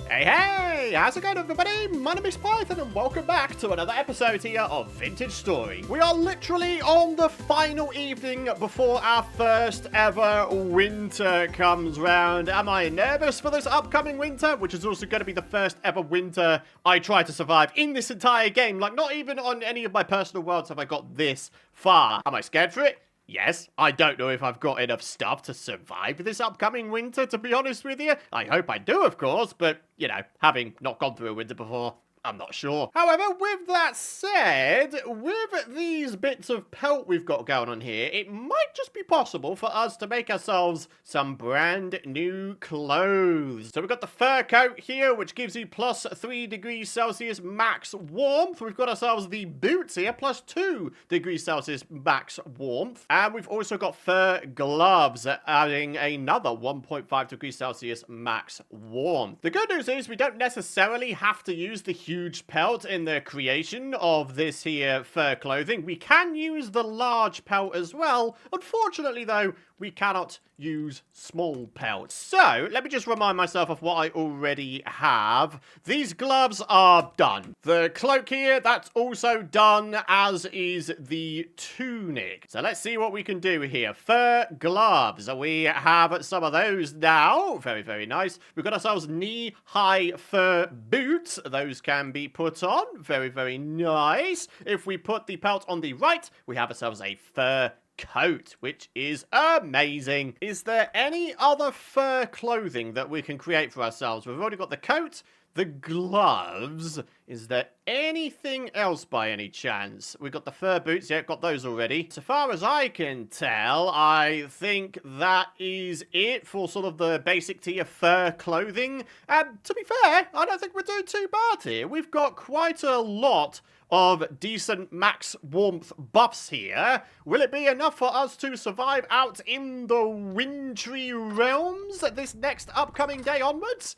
Hey, how's it going everybody? My name is Python and welcome back to another episode here of Vintage Story. We are literally on the final evening before our first ever winter comes round. Am I nervous for this upcoming winter? Which is also going to be the first ever winter I try to survive in this entire game. Like, not even on any of my personal worlds have I got this far. Am I scared for it? Yes, I don't know if I've got enough stuff to survive this upcoming winter, to be honest with you. I hope I do, of course, but, you know, having not gone through a winter before, I'm not sure. However, with that said, with these bits of pelt we've got going on here, it might just be possible for us to make ourselves some brand new clothes. So we've got the fur coat here, which gives you plus 3 degrees Celsius max warmth. We've got ourselves the boots here, plus 2 degrees Celsius max warmth. And we've also got fur gloves, adding another 1.5 degrees Celsius max warmth. The good news is we don't necessarily have to use the huge pelt in the creation of this here fur clothing. We can use the large pelt as well. Unfortunately, though, we cannot use small pelts. So, let me just remind myself of what I already have. These gloves are done. The cloak here, that's also done, as is the tunic. So, let's see what we can do here. Fur gloves. We have some of those now. Very, very nice. We've got ourselves knee-high fur boots. Those can be put on. Very, very nice. If we put the pelt on the right, we have ourselves a fur coat, which is amazing. Is there any other fur clothing that we can create for ourselves? We've already got the coat, the gloves. Is there anything else by any chance? We've got the fur boots. Yeah, got those already. So far as I can tell, I think that is it for sort of the basic tier fur clothing. And to be fair, I don't think we're doing too bad here. We've got quite a lot of decent max warmth buffs here. Will it be enough for us to survive out in the wintry realms this next upcoming day onwards?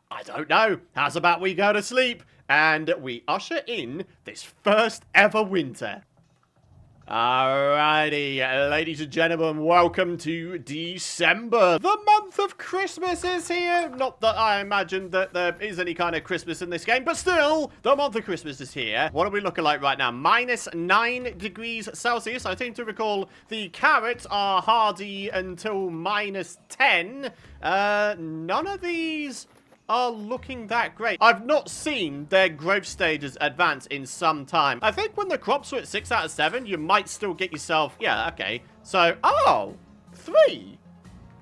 I don't know. How's about we go to sleep and we usher in this first ever winter? Alrighty, ladies and gentlemen, welcome to December. The month of Christmas is here. Not that I imagine that there is any kind of Christmas in this game, but still, the month of Christmas is here. What are we looking like right now? Minus 9 degrees Celsius. I seem to recall the carrots are hardy until minus 10. None of these are looking that great. I've not seen their growth stages advance in some time. I think when the crops were at 6 out of 7, you might still get yourself... Yeah, okay. So, 3.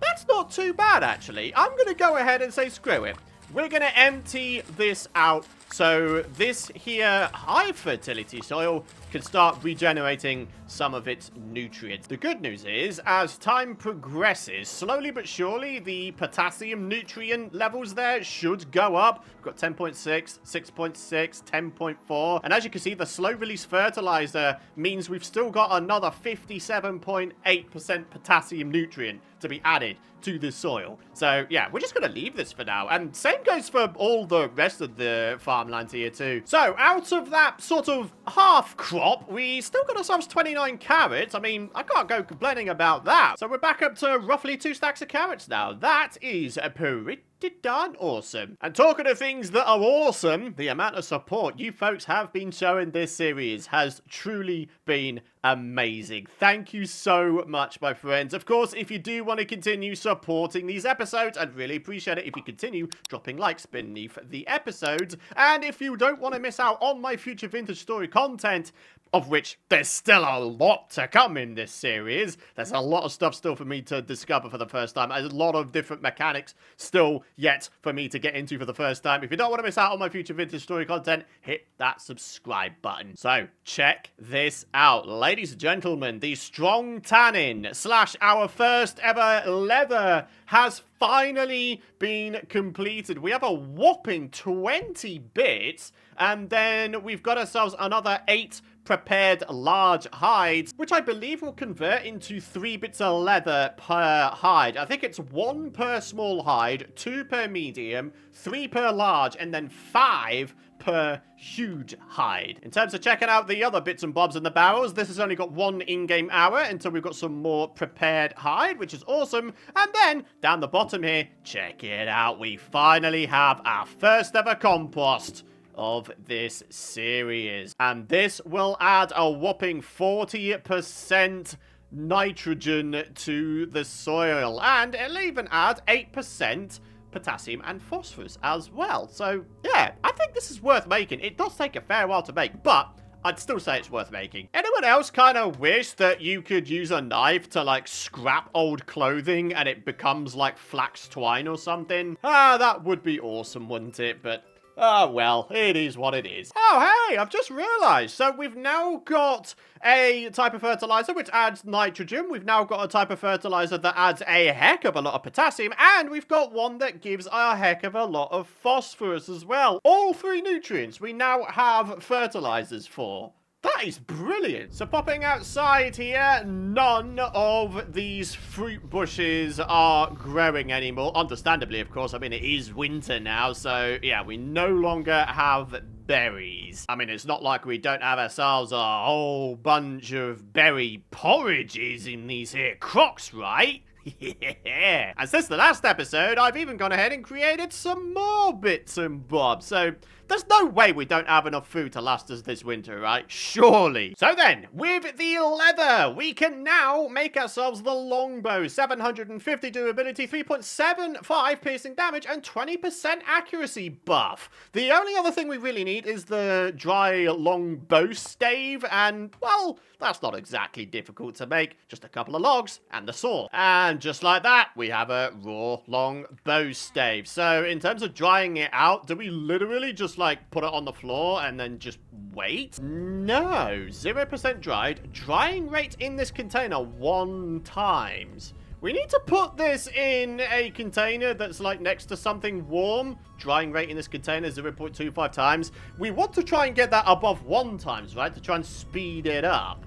That's not too bad, actually. I'm going to go ahead and say screw it. We're going to empty this out so this here high fertility soil can start regenerating some of its nutrients. The good news is, as time progresses, slowly but surely, the potassium nutrient levels there should go up. We've got 10.6, 6.6, 10.4. And as you can see, the slow release fertilizer means we've still got another 57.8% potassium nutrient to be added to the soil. So yeah, we're just going to leave this for now. And same goes for all the rest of the farmlands here too. So out of that sort of half crop, we still got ourselves 29 carrots. I mean, I can't go complaining about that. So we're back up to roughly 2 stacks of carrots now. That is a pretty darn awesome. And talking of things that are awesome, the amount of support you folks have been showing this series has truly been amazing. Thank you so much, my friends. Of course, if you do want to continue supporting these episodes, I'd really appreciate it if you continue dropping likes beneath the episodes. And if you don't want to miss out on my future vintage story content, of which there's still a lot to come in this series. There's a lot of stuff still for me to discover for the first time. There's a lot of different mechanics still yet for me to get into for the first time. If you don't want to miss out on my future vintage story content, hit that subscribe button. So, check this out. Ladies and gentlemen, the strong tannin / our first ever leather has finally been completed. We have a whopping 20 bits, and then we've got ourselves another 8 prepared large hides, which I believe will convert into 3 bits of leather per hide. I think it's 1 per small hide, 2 per medium, 3 per large, and then 5 per huge hide. In terms of checking out the other bits and bobs in the barrels, this has only got 1 in-game hour until we've got some more prepared hide, which is awesome. And then down the bottom here, check it out, we finally have our first ever compost of this series, and this will add a whopping 40% nitrogen to the soil, and it'll even add 8% potassium and phosphorus as well. So yeah, I think this is worth making. It does take a fair while to make, but I'd still say it's worth making. Anyone else kind of wish that you could use a knife to like scrap old clothing and it becomes like flax twine or something? Ah, that would be awesome, wouldn't it? But oh, well, it is what it is. Oh, hey, I've just realized. So we've now got a type of fertilizer which adds nitrogen. We've now got a type of fertilizer that adds a heck of a lot of potassium. And we've got one that gives a heck of a lot of phosphorus as well. All 3 nutrients we now have fertilizers for. That is brilliant. So popping outside here, none of these fruit bushes are growing anymore. Understandably, of course. I mean, it is winter now, so yeah, we no longer have berries. I mean, it's not like we don't have ourselves a whole bunch of berry porridges in these here crocks, right? Yeah. And since the last episode, I've even gone ahead and created some more bits and bobs. So there's no way we don't have enough food to last us this winter, right? Surely. So then, with the leather, we can now make ourselves the longbow. 750 durability, 3.75 piercing damage, and 20% accuracy buff. The only other thing we really need is the dry longbow stave, and, well, that's not exactly difficult to make. Just a couple of logs and the saw. And just like that, we have a raw long bow stave. So in terms of drying it out, do we literally just like put it on the floor and then just wait? No, 0% dried. Drying rate in this container 1 times. We need to put this in a container that's like next to something warm. Drying rate in this container 0.25 times. We want to try and get that above 1 times, right? To try and speed it up.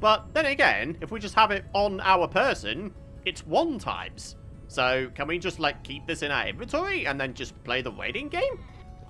But then again, if we just have it on our person, it's 1 times. So can we just like keep this in our inventory and then just play the waiting game?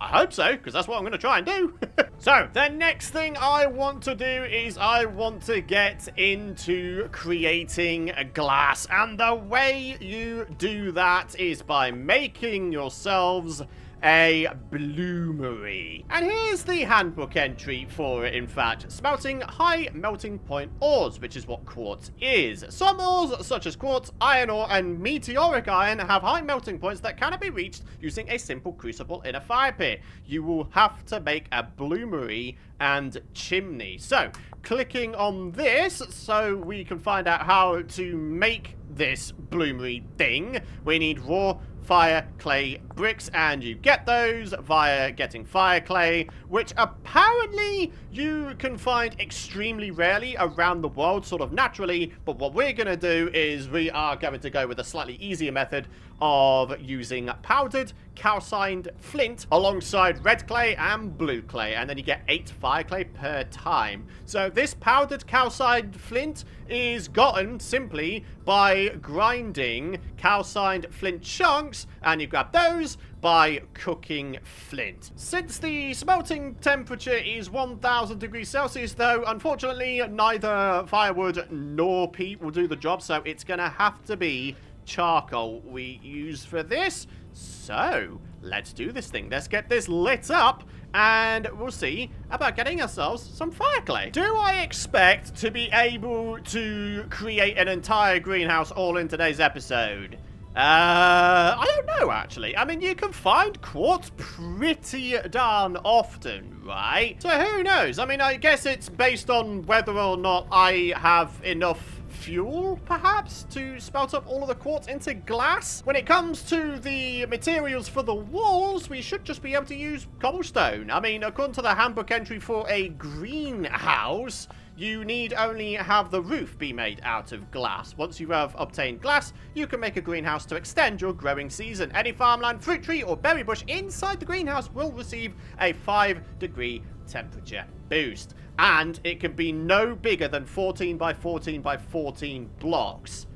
I hope so, because that's what I'm going to try and do. So the next thing I want to do is I want to get into creating glass. And the way you do that is by making yourselves a bloomery. And here's the handbook entry for it, in fact. Smelting high melting point ores, which is what quartz is. Some ores, such as quartz, iron ore, and meteoric iron, have high melting points that cannot be reached using a simple crucible in a fire pit. You will have to make a bloomery and chimney. So, clicking on this so we can find out how to make this bloomery thing, we need raw fire clay bricks, and you get those via getting fire clay, which apparently you can find extremely rarely around the world, sort of naturally. But what we're going to do is we are going to go with a slightly easier method of using powdered calcined flint alongside red clay and blue clay, and then you get 8 fire clay per time. So this powdered calcined flint is gotten simply by grinding calcined flint chunks, and you grab those by cooking flint. Since the smelting temperature is 1000 degrees Celsius, though, unfortunately neither firewood nor peat will do the job, so it's gonna have to be charcoal we use for this. So let's do this thing. Let's get this lit up, and we'll see about getting ourselves some fire clay. Do I expect to be able to create an entire greenhouse all in today's episode? I don't know, actually. I mean, you can find quartz pretty darn often, right? So who knows? I mean, I guess it's based on whether or not I have enough fuel, perhaps, to smelt up all of the quartz into glass. When it comes to the materials for the walls, we should just be able to use cobblestone. I mean, according to the handbook entry for a greenhouse, you need only have the roof be made out of glass. Once you have obtained glass, you can make a greenhouse to extend your growing season. Any farmland, fruit tree, or berry bush inside the greenhouse will receive a 5-degree temperature boost. And it can be no bigger than 14 by 14 by 14 blocks.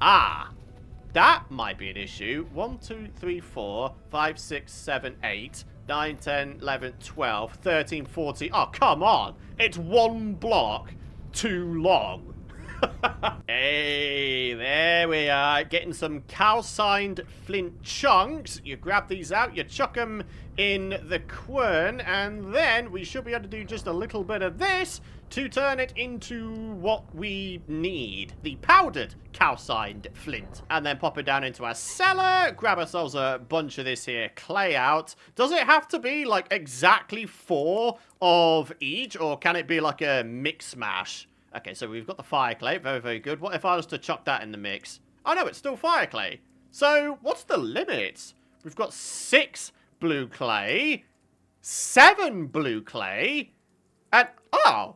Ah, that might be an issue. 1, 2, 3, 4, 5, 6, 7, 8, 9, 10, 11, 12, 13, 14. Oh, come on. It's one block too long. Hey, there we are. Getting some calcined flint chunks. You grab these out, you chuck them in the quern, and then we should be able to do just a little bit of this to turn it into what we need. The powdered calcined flint. And then pop it down into our cellar. Grab ourselves a bunch of this here clay out. Does it have to be like exactly 4 of each, or can it be like a mix mash? Okay, so we've got the fire clay. Very, very good. What if I was to chuck that in the mix? Oh, no, it's still fire clay. So, what's the limit? We've got 6 blue clay, 7 blue clay, and... oh,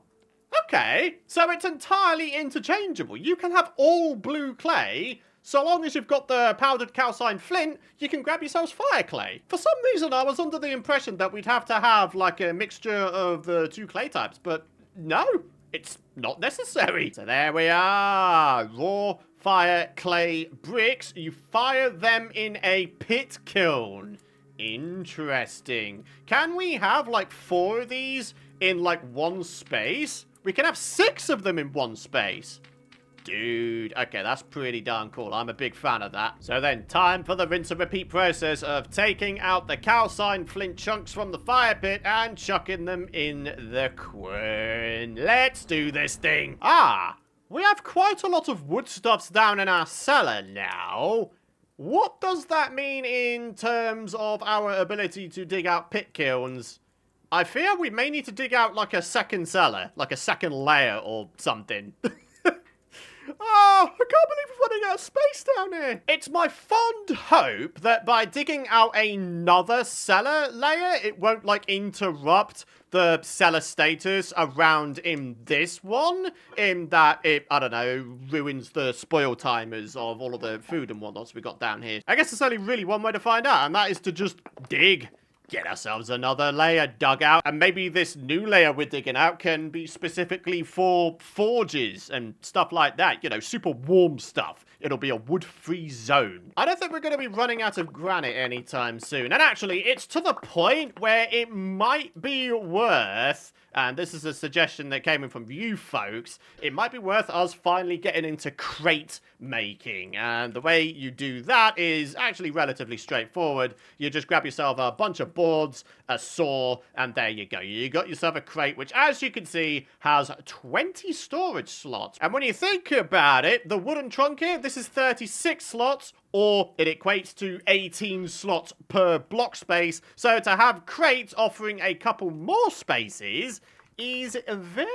okay. So it's entirely interchangeable. You can have all blue clay. So long as you've got the powdered calcined flint, you can grab yourselves fire clay. For some reason, I was under the impression that we'd have to have, like, a mixture of the 2 clay types, but no. It's not necessary. So there we are. Raw fire clay bricks. You fire them in a pit kiln. Interesting. Can we have like 4 of these in like one space? We can have 6 of them in one space. Dude, okay, that's pretty darn cool. I'm a big fan of that. So then, time for the rinse and repeat process of taking out the calcined flint chunks from the fire pit and chucking them in the quern. Let's do this thing. Ah, we have quite a lot of wood stuffs down in our cellar now. What does that mean in terms of our ability to dig out pit kilns? I fear we may need to dig out like a second cellar, like a second layer or something. Oh, I can't believe we're running out of space down here. It's my fond hope that by digging out another cellar layer, it won't, like, interrupt the cellar status around in this one, in that it, I don't know, ruins the spoil timers of all of the food and whatnots we got down here. I guess there's only really one way to find out, and that is to just dig. Get ourselves another layer dug out, and maybe this new layer we're digging out can be specifically for forges and stuff like that. You know, super warm stuff. It'll be a wood-free zone. I don't think we're going to be running out of granite anytime soon. And actually, it's to the point where it might be worth... and this is a suggestion that came in from you folks, it might be worth us finally getting into crate making. And the way you do that is actually relatively straightforward. You just grab yourself a bunch of boards, a saw, and there you go. You got yourself a crate, which, as you can see, has 20 storage slots. And when you think about it, the wooden trunk here, this is 36 slots, or it equates to 18 slots per block space. So to have crates offering a couple more spaces is very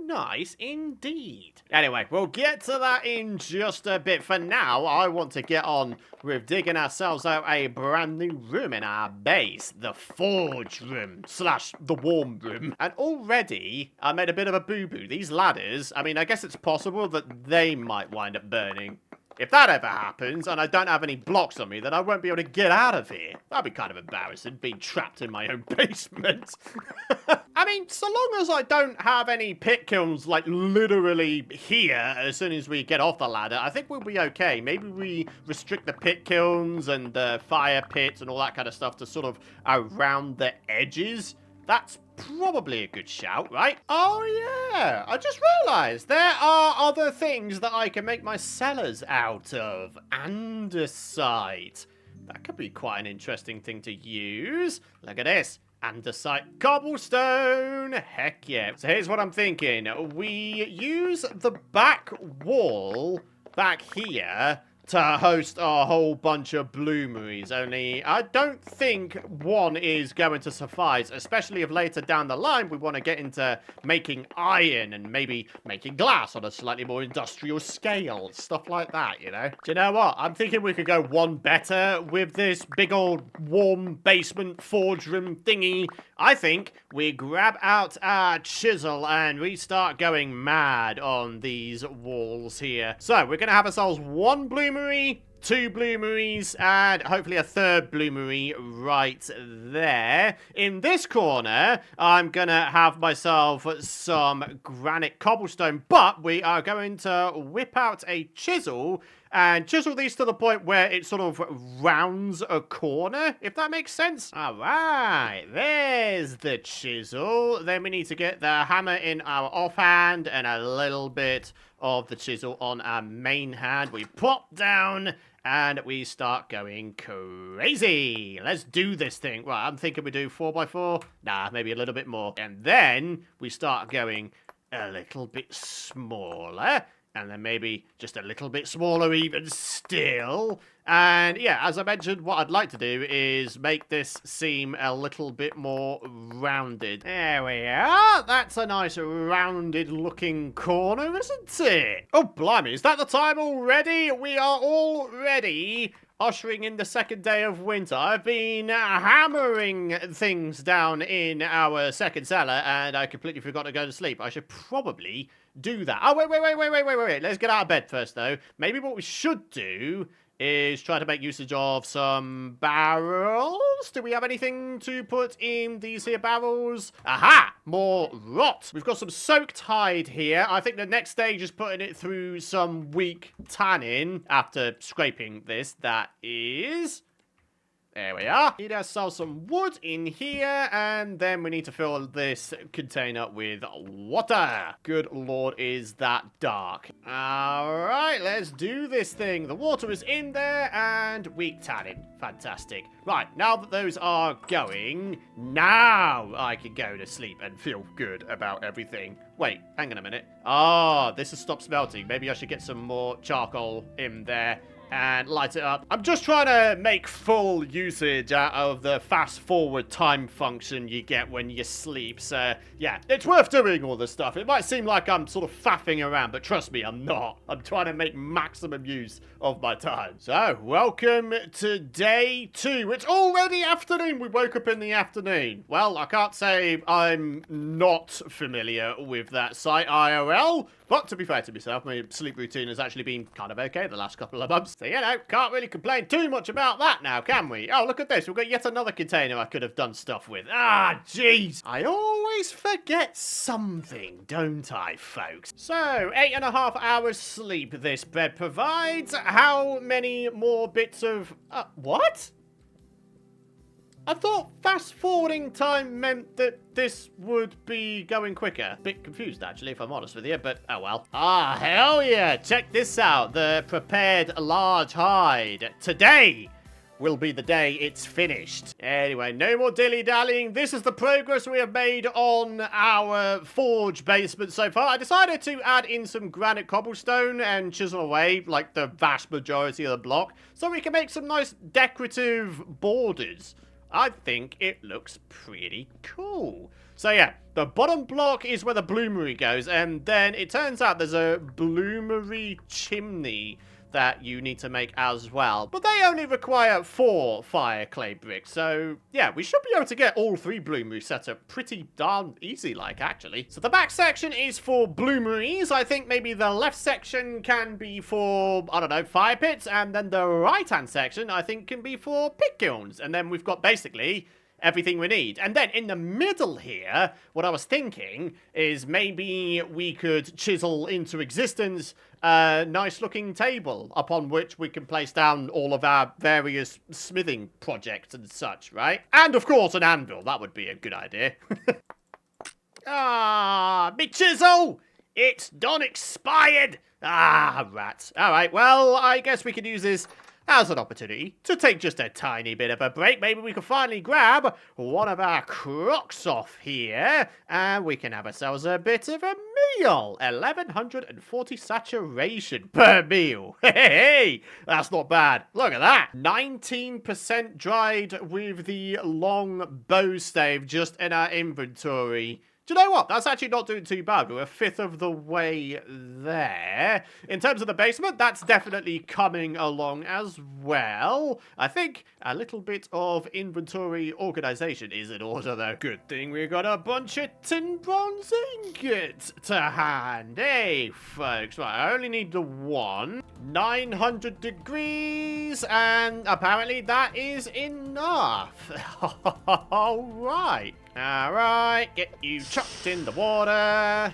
nice indeed. Anyway, we'll get to that in just a bit. For now, I want to get on with digging ourselves out a brand new room in our base. The forge room / the warm room. And already, I made a bit of a boo-boo. These ladders, I mean, I guess it's possible that they might wind up burning. If that ever happens, and I don't have any blocks on me, then I won't be able to get out of here. That'd be kind of embarrassing, being trapped in my own basement. I mean, so long as I don't have any pit kilns, like, literally here as soon as we get off the ladder, I think we'll be okay. Maybe we restrict the pit kilns and the fire pits and all that kind of stuff to sort of around the edges. That's probably a good shout, right? Oh, yeah. I just realized there are other things that I can make my cellars out of. Andesite. That could be quite an interesting thing to use. Look at this. Andesite cobblestone. Heck yeah. So here's what I'm thinking. We use the back wall back here to host a whole bunch of bloomeries, only I don't think one is going to suffice, especially if later down the line we want to get into making iron and maybe making glass on a slightly more industrial scale, stuff like that, you know? Do you know what? I'm thinking we could go one better with this big old warm basement forge room thingy. I think we grab out our chisel and we start going mad on these walls here. So we're going to have ourselves one bloomery, two bloomeries, and hopefully a third bloomery right there. In this corner, I'm gonna have myself some granite cobblestone, but we are going to whip out a chisel and chisel these to the point where it sort of rounds a corner, if that makes sense. All right, there's the chisel. Then we need to get the hammer in our offhand and a little bit of the chisel on our main hand. We pop down and we start going crazy. Let's do this thing. Right, I'm thinking we do 4x4. Nah, maybe a little bit more. And then we start going a little bit smaller. And then maybe just a little bit smaller even still. And yeah, as I mentioned, what I'd like to do is make this seem a little bit more rounded. There we are. That's a nice rounded looking corner, isn't it? Oh, blimey, is that the time already? We are already ushering in the second day of winter. I've been hammering things down in our second cellar, and I completely forgot to go to sleep. I should probably do that. Oh, wait. Let's get out of bed first, though. Maybe what we should do is try to make usage of some barrels. Do we have anything to put in these here barrels? Aha! More rot. We've got some soaked hide here. I think the next stage is putting it through some weak tanning after scraping this. That is... There we are. Need ourselves some wood in here, and then we need to fill this container with water. Good lord, is that dark. Alright, let's do this thing. The water is in there, and weak tanning. Fantastic. Right, now that those are going, now I can go to sleep and feel good about everything. Wait, hang on a minute. Ah, this has stopped smelting. Maybe I should get some more charcoal in there and light it up. I'm just trying to make full usage out of the fast forward time function you get when you sleep. So yeah, it's worth doing all this stuff. It might seem like I'm sort of faffing around, but trust me, I'm not. I'm trying to make maximum use of my time. So welcome to day 2. It's already afternoon. We woke up in the afternoon. Well, I can't say I'm not familiar with that site IRL. But to be fair to myself, my sleep routine has actually been kind of okay the last couple of months. So, you know, can't really complain too much about that now, can we? Oh, look at this. We've got yet another container I could have done stuff with. Ah, jeez. I always forget something, don't I, folks? So, 8.5 hours sleep this bed provides. How many more bits of... what? I thought fast forwarding time meant that this would be going quicker. Bit confused, actually, if I'm honest with you, but oh well. Ah, hell yeah. Check this out. The prepared large hide. Today will be the day it's finished. Anyway, no more dilly-dallying. This is the progress we have made on our forge basement so far. I decided to add in some granite cobblestone and chisel away, like the vast majority of the block, so we can make some nice decorative borders. I think it looks pretty cool. So yeah, the bottom block is where the bloomery goes, and then it turns out there's a bloomery chimney that you need to make as well. But they only require 4 fire clay bricks, so yeah, we should be able to get all 3 bloomeries set up pretty darn easy, like, actually. So the back section is for bloomeries. I think maybe the left section can be for, I don't know, fire pits, and then the right-hand section, I think, can be for pit kilns. And then we've got basically everything we need. And then in the middle here, what I was thinking is maybe we could chisel into existence a nice looking table upon which we can place down all of our various smithing projects and such, right? And of course an anvil, that would be a good idea. Ah, me chisel! It's done expired! Ah, rats. Alright, well, I guess we could use this as an opportunity to take just a tiny bit of a break. Maybe we can finally grab one of our crocs off here, and we can have ourselves a bit of a meal. 1140 saturation per meal. Hey, that's not bad. Look at that. 19% dried with the long bow stave just in our inventory. Do you know what? That's actually not doing too bad. We're a fifth of the way there. In terms of the basement, that's definitely coming along as well. I think a little bit of inventory organization is in order, though. Good thing we got a bunch of tin bronze ingots to hand. Hey, folks. Right, I only need the one. 900 degrees, and apparently that is enough. All right. Alright, get you chucked in the water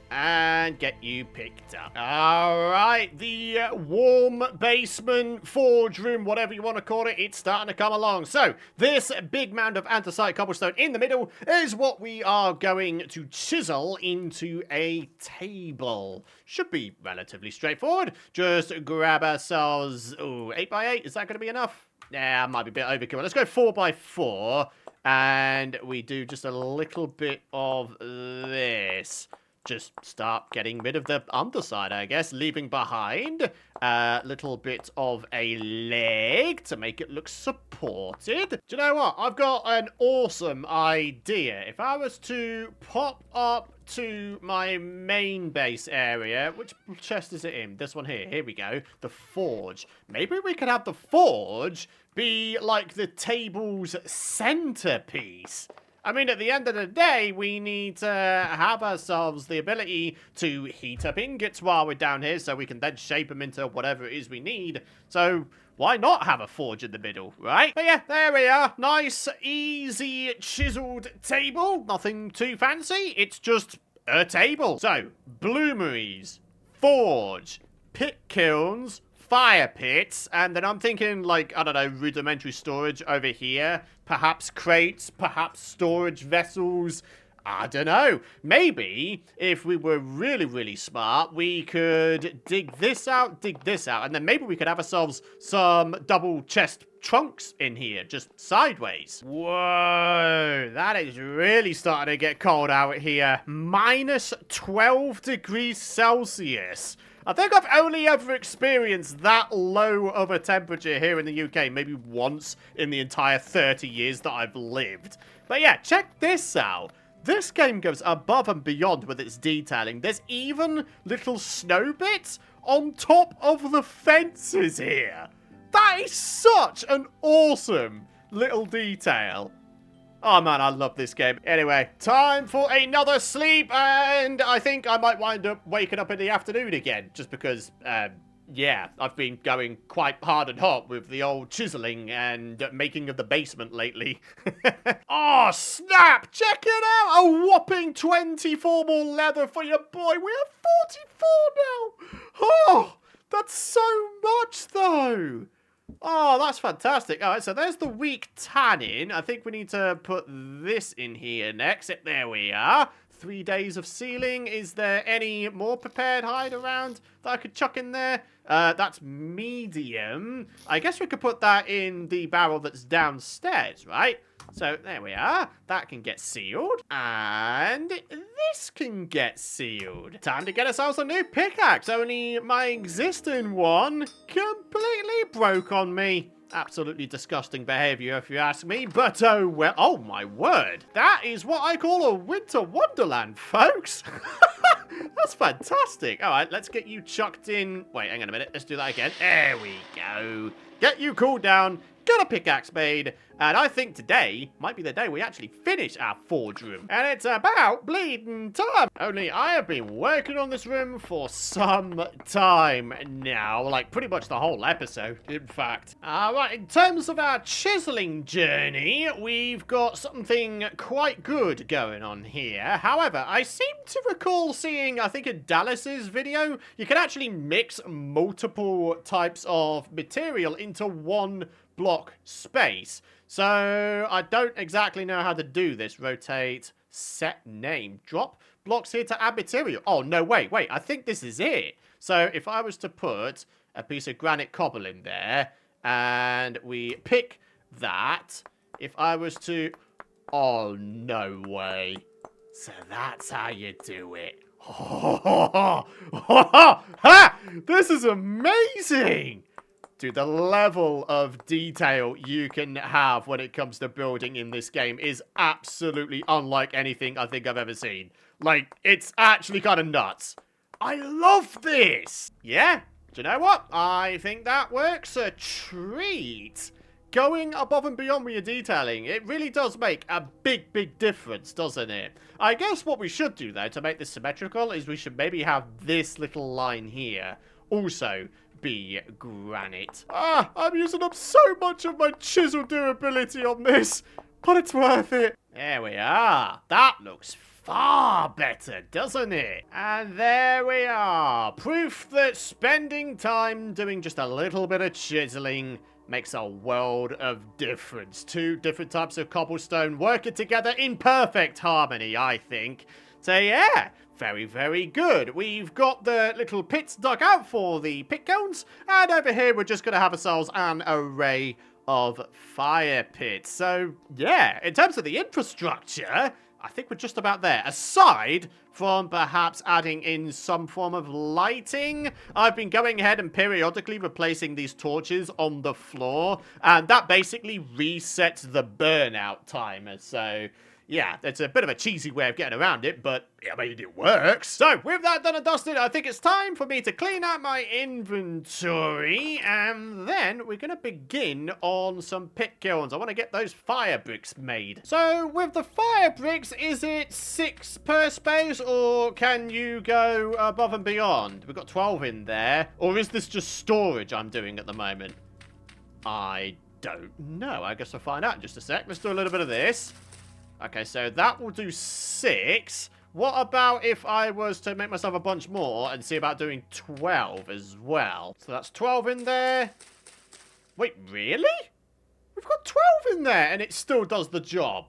and get you picked up. Alright, the warm basement, forge room, whatever you want to call it, it's starting to come along. So, this big mound of anthracite cobblestone in the middle is what we are going to chisel into a table. Should be relatively straightforward. Just grab ourselves, 8x8, is that going to be enough? Yeah, might be a bit overkill. Let's go 4x4. And we do just a little bit of this. Just start getting rid of the underside, I guess. Leaving behind a little bit of a leg to make it look supported. Do you know what? I've got an awesome idea. If I was to pop up to my main base area, which chest is it in? This one here. Here we go. The forge. Maybe we could have the forge be like the table's centerpiece. I mean, at the end of the day, we need to have ourselves the ability to heat up ingots while we're down here so we can then shape them into whatever it is we need. So why not have a forge in the middle, right? But yeah, there we are. Nice, easy, chiseled table. Nothing too fancy. It's just a table. So, bloomeries, forge, pit kilns, fire pits, and then I'm thinking, like, I don't know, rudimentary storage over here. Perhaps crates, perhaps storage vessels. I don't know. Maybe, if we were really, really smart, we could dig this out, and then maybe we could have ourselves some double chest trunks in here, just sideways. Whoa, that is really starting to get cold out here. Minus 12 degrees Celsius. I think I've only ever experienced that low of a temperature here in the UK, maybe once in the entire 30 years that I've lived. But yeah, check this out. This game goes above and beyond with its detailing. There's even little snow bits on top of the fences here. That is such an awesome little detail. Oh man, I love this game. Anyway, time for another sleep, and I think I might wind up waking up in the afternoon again, just because, yeah, I've been going quite hard and hot with the old chiseling and making of the basement lately. Oh, snap! Check it out! A whopping 24 more leather for your boy. We have 44 now! Oh, that's so much, though! Oh, that's fantastic. All right, so there's the weak tanning. I think we need to put this in here next. There we are. 3 days of sealing. Is there any more prepared hide around that I could chuck in there? That's medium. I guess we could put that in the barrel that's downstairs, right? So there we are. That can get sealed. And this can get sealed. Time to get ourselves a new pickaxe. Only my existing one completely broke on me. Absolutely disgusting behavior, if you ask me. But oh well. Oh my word. That is what I call a winter wonderland, folks. That's fantastic. All right, let's get you chucked in. Wait, hang on a minute. Let's do that again. There we go. Get you cooled down. Get a pickaxe made, and I think today might be the day we actually finish our forge room. And it's about bleeding time. Only I have been working on this room for some time now, like pretty much the whole episode, in fact. Alright, in terms of our chiseling journey, we've got something quite good going on here. However, I seem to recall seeing, I think in Dallas's video, you can actually mix multiple types of material into one block space. So I don't exactly know how to do this. Rotate, set name, drop blocks here to add material. Oh no, wait, I think this is it. So if I was to put a piece of granite cobble in there and we pick that, if I was to, oh no way. So that's how you do it. Ha! This is amazing! Dude, the level of detail you can have when it comes to building in this game is absolutely unlike anything I think I've ever seen. Like, it's actually kind of nuts. I love this! Yeah, do you know what? I think that works a treat. Going above and beyond with your detailing, it really does make a big, big difference, doesn't it? I guess what we should do, though, to make this symmetrical is we should maybe have this little line here also be granite. I'm using up so much of my chisel durability on this, but it's worth it. There we are. That looks far better, doesn't it? And there we are. Proof that spending time doing just a little bit of chiseling makes a world of difference. Two different types of cobblestone working together in perfect harmony, I think. So yeah, very, very good. We've got the little pits dug out for the pit cones, and over here we're just going to have ourselves an array of fire pits. So yeah, in terms of the infrastructure, I think we're just about there. Aside from perhaps adding in some form of lighting, I've been going ahead and periodically replacing these torches on the floor, and that basically resets the burnout timer. So yeah, it's a bit of a cheesy way of getting around it, but I mean, it works. So, with that done and dusted, I think it's time for me to clean out my inventory, and then we're going to begin on some pit kilns. I want to get those fire bricks made. So, with the fire bricks, is it 6 per space, or can you go above and beyond? We've got 12 in there, or is this just storage I'm doing at the moment? I don't know. I guess I'll find out in just a sec. Let's do a little bit of this. Okay, so that will do 6. What about if I was to make myself a bunch more and see about doing 12 as well? So that's 12 in there. Wait, really? We've got 12 in there and it still does the job.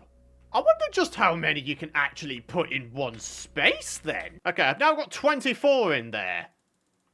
I wonder just how many you can actually put in one space then. Okay, I've now got 24 in there.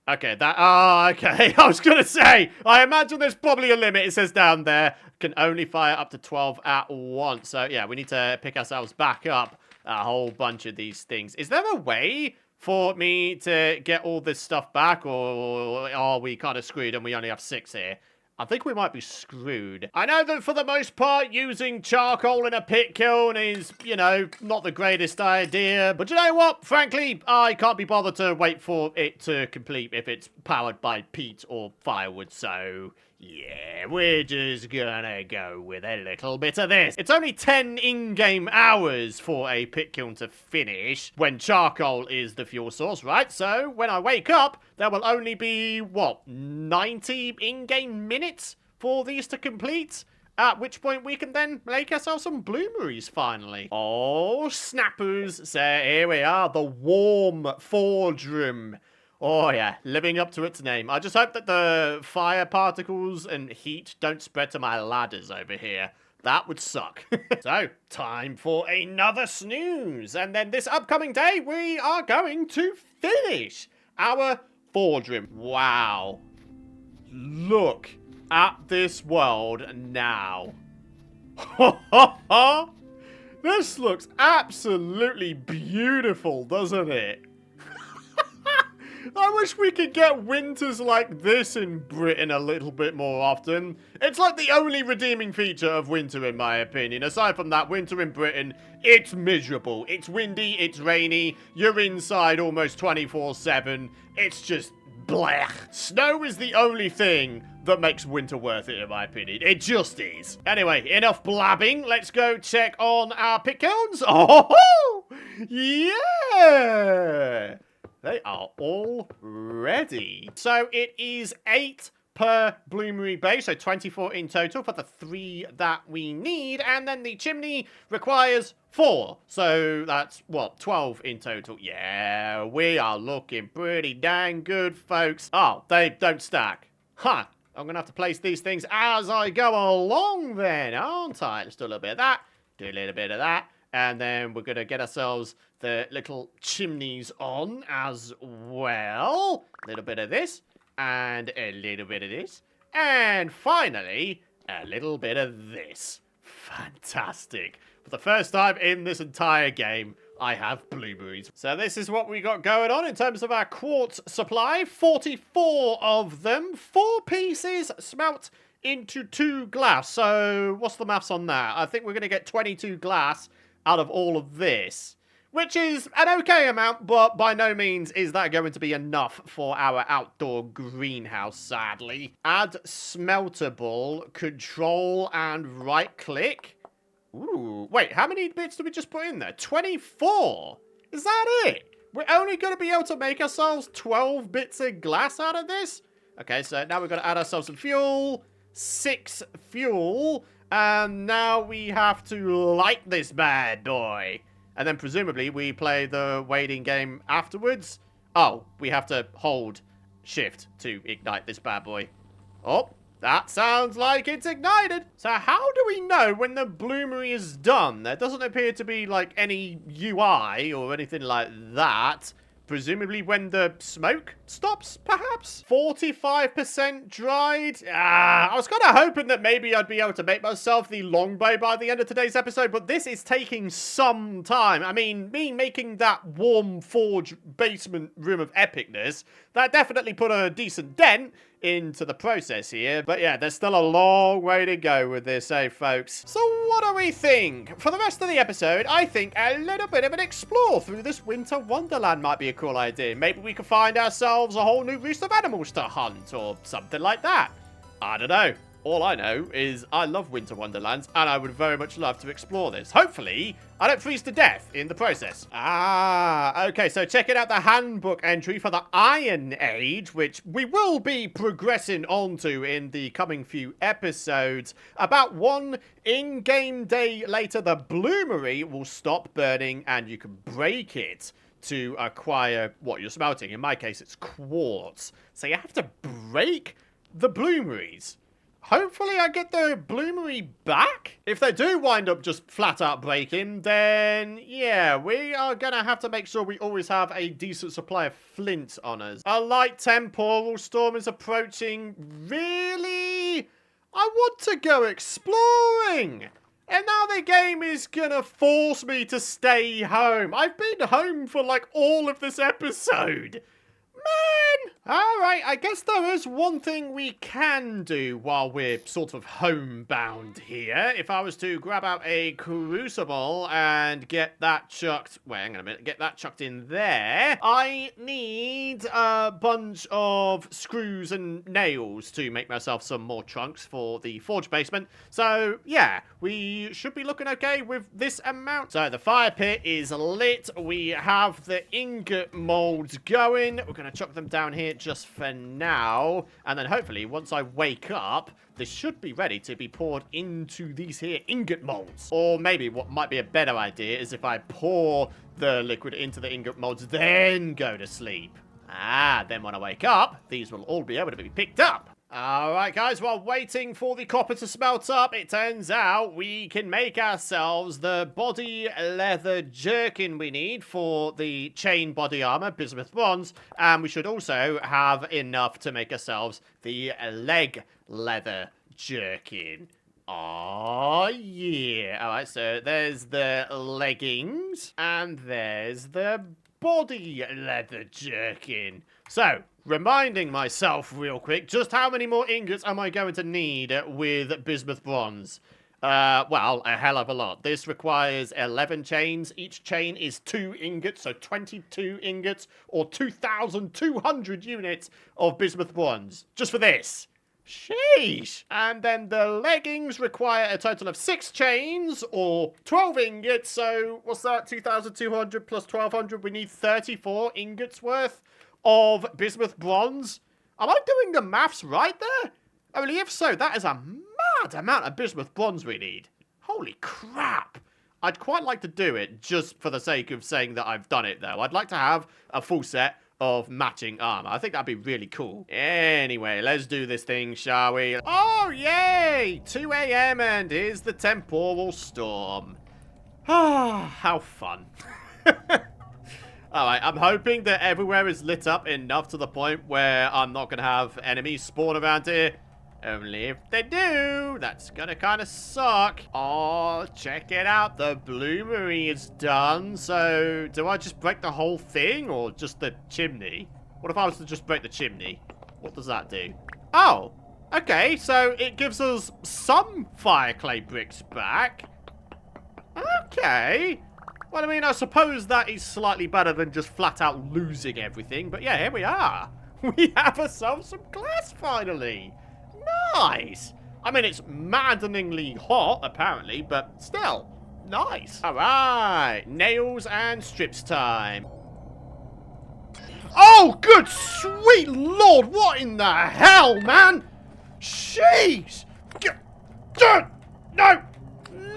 Okay, okay. I was going to say, I imagine there's probably a limit. It says down there, can only fire up to 12 at once. So, yeah, we need to pick ourselves back up a whole bunch of these things. Is there a way for me to get all this stuff back, or are we kind of screwed and we only have 6 here? I think we might be screwed. I know that for the most part, using charcoal in a pit kiln is, you know, not the greatest idea. But you know what? Frankly, I can't be bothered to wait for it to complete if it's powered by peat or firewood. So, yeah, we're just gonna go with a little bit of this. It's only 10 in-game hours for a pit kiln to finish when charcoal is the fuel source, right? So, when I wake up, there will only be, what, 90 in-game minutes for these to complete? At which point we can then make ourselves some bloomeries, finally. Oh, snappers. So here we are, the warm forge room. Oh, yeah, living up to its name. I just hope that the fire particles and heat don't spread to my ladders over here. That would suck. So, time for another snooze. And then this upcoming day, we are going to finish our forge room. Wow. Look at this world now. This looks absolutely beautiful, doesn't it? I wish we could get winters like this in Britain a little bit more often. It's like the only redeeming feature of winter, in my opinion. Aside from that, winter in Britain, it's miserable. It's windy, it's rainy, you're inside almost 24/7. It's just blech. Snow is the only thing that makes winter worth it, in my opinion. It just is. Anyway, enough blabbing. Let's go check on our pit kilns. Oh, yeah! They are all ready. So it is 8 per bloomery base, so 24 in total for the 3 that we need. And then the chimney requires 4. So that's, what, 12 in total. Yeah, we are looking pretty dang good, folks. Oh, they don't stack. Huh. I'm going to have to place these things as I go along then, aren't I? Let's do a little bit of that. Do a little bit of that. And then we're going to get ourselves the little chimneys on as well. A little bit of this. And a little bit of this. And finally, a little bit of this. Fantastic. For the first time in this entire game, I have bloomeries. So this is what we got going on in terms of our quartz supply. 44 of them. 4 pieces smelt into 2 glass. So what's the maths on that? I think we're going to get 22 glass out of all of this, which is an okay amount, but by no means is that going to be enough for our outdoor greenhouse, sadly. Add smeltable, control and right click. Ooh, wait, how many bits did we just put in there? 24? Is that it? We're only going to be able to make ourselves 12 bits of glass out of this? Okay, so now we're going to add ourselves some fuel. 6 fuel. And now we have to light this bad boy. And then presumably we play the waiting game afterwards. Oh, we have to hold shift to ignite this bad boy. Oh. That sounds like it's ignited. So how do we know when the bloomery is done? There doesn't appear to be like any UI or anything like that. Presumably when the smoke stops, perhaps? 45% dried? I was kind of hoping that maybe I'd be able to make myself the longbow by the end of today's episode, but this is taking some time. I mean, me making that warm forge basement room of epicness, that definitely put a decent dent into the process here. But yeah, there's still a long way to go with this, eh, folks? So what do we think? For the rest of the episode, I think a little bit of an explore through this winter wonderland might be a cool idea. Maybe we could find ourselves a whole new roost of animals to hunt or something like that. I don't know. All I know is I love winter wonderlands and I would very much love to explore this. Hopefully, I don't freeze to death in the process. Okay, so checking out the handbook entry for the Iron Age, which we will be progressing onto in the coming few episodes. About 1 in-game day later, the bloomery will stop burning and you can break it to acquire what you're smelting. In my case, it's quartz. So you have to break the bloomeries. Hopefully I get the bloomery back. If they do wind up just flat out breaking, then yeah, we are gonna have to make sure we always have a decent supply of flint on us. A light temporal storm is approaching. Really? I want to go exploring. And now the game is gonna force me to stay home. I've been home for like all of this episode. Man! Alright, I guess there is one thing we can do while we're sort of homebound here. If I was to grab out a crucible and get that chucked... Wait, hang on a minute. Get that chucked in there. I need a bunch of screws and nails to make myself some more trunks for the forge basement. So, yeah, we should be looking okay with this amount. So, the fire pit is lit. We have the ingot molds going. We're going to chuck them down here just for now, and then hopefully once I wake up this should be ready to be poured into these here ingot molds. Or maybe what might be a better idea is if I pour the liquid into the ingot molds then go to sleep. Then when I wake up these will all be able to be picked up. Alright guys, while waiting for the copper to smelt up, it turns out we can make ourselves the body leather jerkin we need for the chain body armor, bismuth bronze, and we should also have enough to make ourselves the leg leather jerkin. Oh yeah. Alright, so there's the leggings, and there's the body leather jerkin. So, reminding myself real quick, just how many more ingots am I going to need with bismuth bronze? Well, a hell of a lot. This requires 11 chains. Each chain is 2 ingots, so 22 ingots, or 2,200 units of bismuth bronze. Just for this. Sheesh. And then the leggings require a total of 6 chains, or 12 ingots, so what's that? 2,200 plus 1,200, we need 34 ingots worth of bismuth bronze. Am I doing the maths right there? Only if so, that is a mad amount of bismuth bronze we need. Holy crap. I'd quite like to do it just for the sake of saying that I've done it, though. I'd like to have a full set of matching armor. I think that'd be really cool. Anyway, let's do this thing, shall we? Oh, yay! 2 a.m. and here's the temporal storm. How fun. Alright, I'm hoping that everywhere is lit up enough to the point where I'm not going to have enemies spawn around here. Only if they do, that's gonna kind of suck. Oh, check it out. The bloomery is done. So, do I just break the whole thing or just the chimney? What if I was to just break the chimney? What does that do? Oh, okay. So, it gives us some fire clay bricks back. Okay. Well, I mean, I suppose that is slightly better than just flat out losing everything. But yeah, here we are. We have ourselves some glass finally. Nice. I mean, it's maddeningly hot, apparently, but still, nice. All right, nails and strips time. Oh, good sweet lord, what in the hell, man? Jeez. No,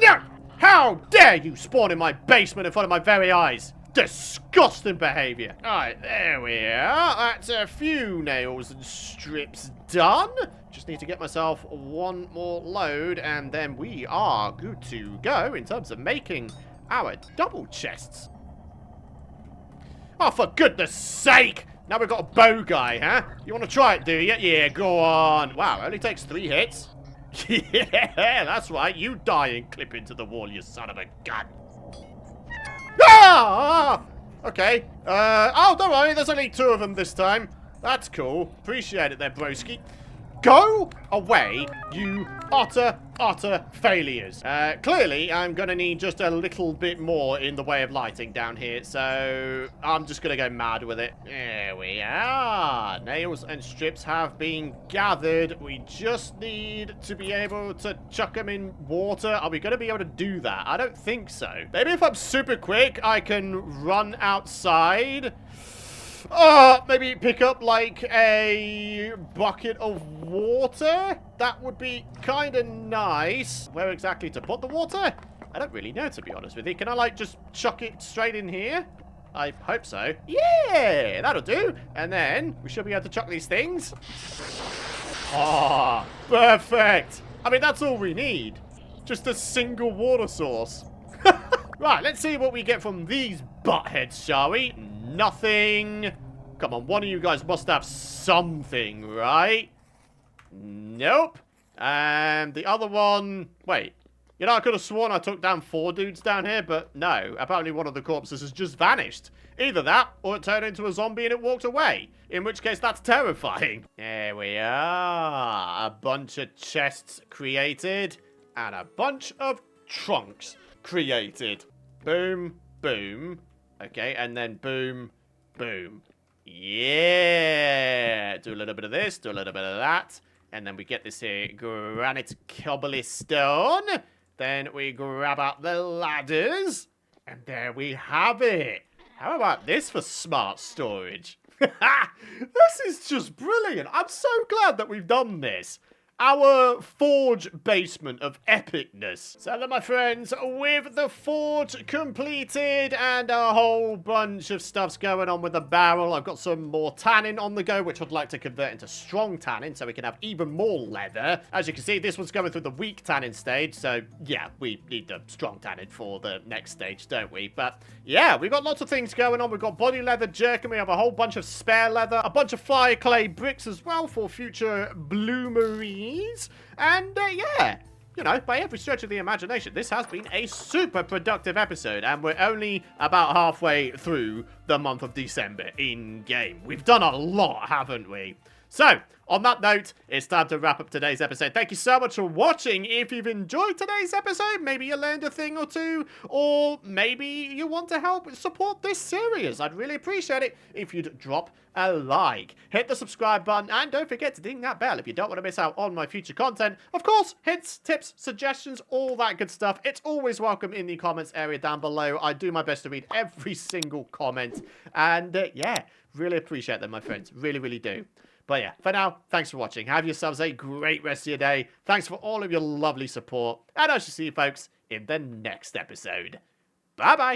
no. How dare you spawn in my basement in front of my very eyes? Disgusting behavior. Alright, there we are. That's a few nails and strips done. Just need to get myself one more load, and then we are good to go in terms of making our double chests. Oh, for goodness sake! Now we've got a bow guy, huh? You want to try it, do you? Yeah, go on. Wow, it only takes 3 hits. Yeah, that's right. You die and clip into the wall, you son of a gun. Ah! Okay. Oh, don't worry. There's only 2 of them this time. That's cool. Appreciate it there, broski. Go away, you utter failures. Clearly, I'm going to need just a little bit more in the way of lighting down here, so I'm just going to go mad with it. There we are. Nails and strips have been gathered. We just need to be able to chuck them in water. Are we going to be able to do that? I don't think so. Maybe if I'm super quick, I can run outside. Maybe pick up, like, a bucket of water? That would be kind of nice. Where exactly to put the water? I don't really know, to be honest with you. Can I, like, just chuck it straight in here? I hope so. Yeah, that'll do. And then we should be able to chuck these things. Oh, perfect. I mean, that's all we need. Just a single water source. Right, let's see what we get from these buttheads, shall we? Nothing. Come on, one of you guys must have something, right? Nope. And the other one... Wait. You know, I could have sworn I took down 4 dudes down here, but no. Apparently one of the corpses has just vanished. Either that, or it turned into a zombie and it walked away. In which case, that's terrifying. There we are. A bunch of chests created. And a bunch of trunks created. Boom, boom. Okay, and then boom, boom. Yeah. Do a little bit of this, do a little bit of that. And then we get this here granite cobblestone. Then we grab out the ladders. And there we have it. How about this for smart storage? This is just brilliant. I'm so glad that we've done this. Our forge basement of epicness. So then, my friends, with the forge completed and a whole bunch of stuff's going on with the barrel, I've got some more tanning on the go, which I'd like to convert into strong tanning so we can have even more leather. As you can see, this one's going through the weak tanning stage, so yeah, we need the strong tanning for the next stage, don't we? But yeah, we've got lots of things going on. We've got body leather jerkin, we have a whole bunch of spare leather, a bunch of fire clay bricks as well for future bloomery. And yeah, you know, by every stretch of the imagination, this has been a super productive episode, and we're only about halfway through the month of December in game. We've done a lot, haven't we? So, on that note, it's time to wrap up today's episode. Thank you so much for watching. If you've enjoyed today's episode, maybe you learned a thing or two, or maybe you want to help support this series. I'd really appreciate it if you'd drop a like. Hit the subscribe button, and don't forget to ding that bell if you don't want to miss out on my future content. Of course, hints, tips, suggestions, all that good stuff. It's always welcome in the comments area down below. I do my best to read every single comment, and yeah, really appreciate them, my friends. Really, really do. But yeah, for now, thanks for watching. Have yourselves a great rest of your day. Thanks for all of your lovely support. And I shall see you folks in the next episode. Bye-bye.